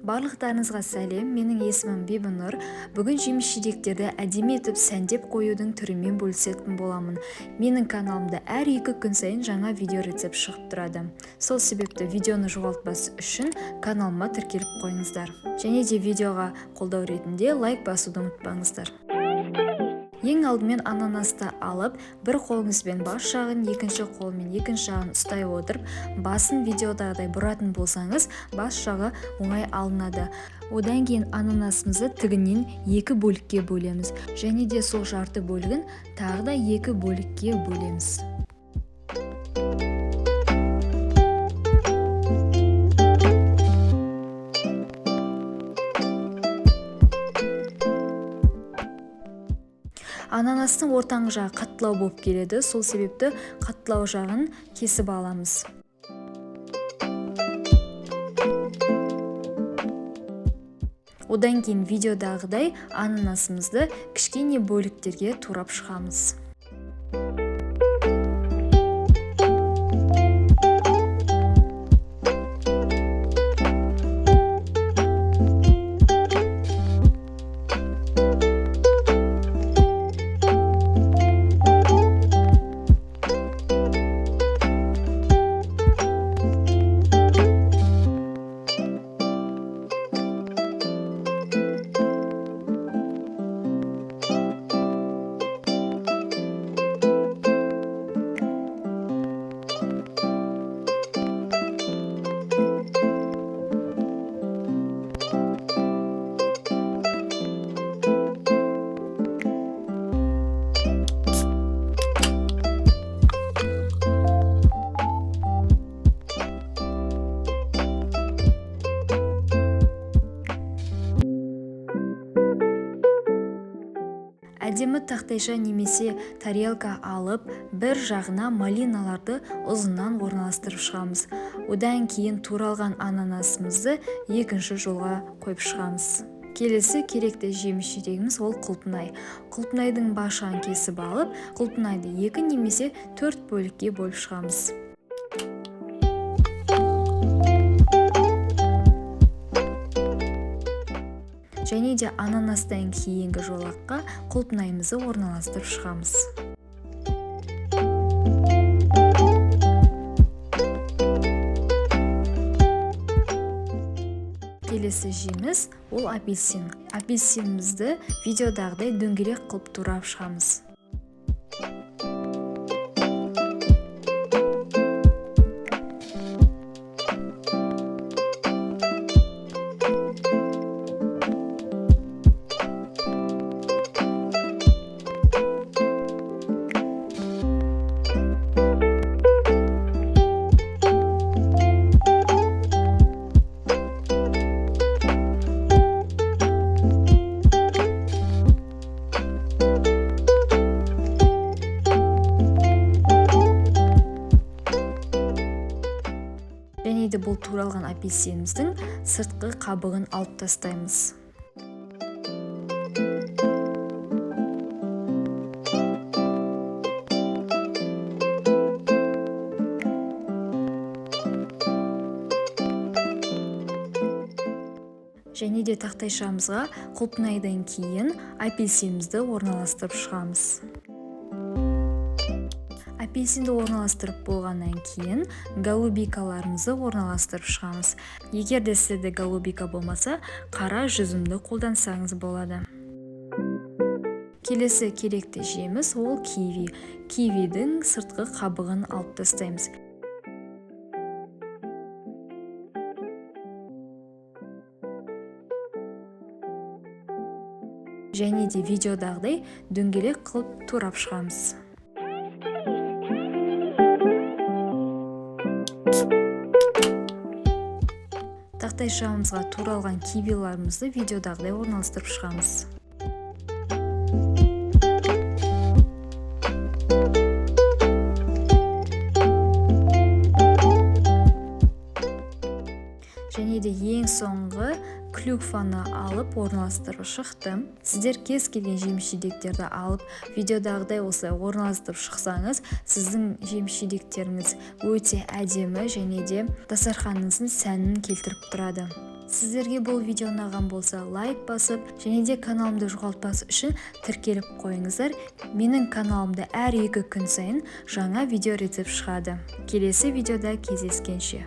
Барлықтарыңызға сәлем, менің есімім Бибінұр. Бүгін жеміс-жидектерді әдемі етіп сәндеп қоюдың түрімен бөлісетін боламын. Менің каналымда әр 2 күн сайын жаңа видео рецепт шығып тұрады. Сол себепті видеоны жоғалтпас үшін каналыма тіркеліп қойыңыздар. Және де видеоға қолдау ретінде лайк басуды ұмытпаңыздар. Ең алдымен ананасты алып, бір қолыңызбен бас жағын, екінші қолмен екінші жағын ұстай отырып, басын видеодағыдай бұратын болсаңыз, бас жағы оңай алынады. Одан кейін ананасымызды тігінен 2 бөлікке бөлеміз. Және де сол жарты бөлігін тағы да 2 бөлікке бөлеміз. Ананастың ортаңғы жағы қаттылау болып келеді, сол себепті қаттылау жағын кесіп аламыз. Одан кейін видеодағыдай ананасымызды кішкене бөліктерге турап шығамыз. Әдемі тақтайша немесе тарелка алып, бір жағына малиналарды ұзыннан орналастырып шығамыз. Одан кейін туралған ананасымызды екінші жолға қойып шығамыз. Келесі керекті жеміс-жидегіміз ол құлпынай. Құлпынайдың башын кесіп алып, құлпынайды 2 немесе 4 бөлікке бөліп шығамыз. Және де ананастан кейінгі жолаққа құлпынайымызды орналастырып шығамыз. Келесі жеміс ол апельсин. Апельсинімізді видеодағыдай дөңгелек қылып турап шығамыз. Және де бұл туралған апельсиніміздің сыртқы қабығын алып тастаймыз. Және де тақтайшамызға құлпынайдан кейін апельсинімізді орналастырып шығамыз. Апельсинді орналастырып болғаннан кейін голубикаларымызды орналастырып шығамыз. Егер де сізде голубика болмаса, қара жүзімді қолдансаңыз болады. Келесі керекті жеміс ол киви. Кивидің сыртқы қабығын алып тастаймыз. Және де видеодағыдай дөңгелек қылып турап шығамыз. Тақтайшамызға туралған кивиларымызды видеодағыдай орналастырып шығамыз. Және де ең соңғы клюкваны алып орналастырып шықтым. Сіздер кез келген жеміс-жидектерді алып видеодағыдай осылай орналастырып шықсаңыз, сіздің жеміс-жидектеріңіз өте әдемі және де дастарханыңыздың сәнін келтіріп тұрады. Сіздерге бұл видео ұнаған болса лайк басып, және де каналымды жоғалтпас үшін тіркеліп қойыңыздар. Менің каналымда әр 2 күн сайын жаңа видео рецепт шығады. Келесі видеода кездескенше.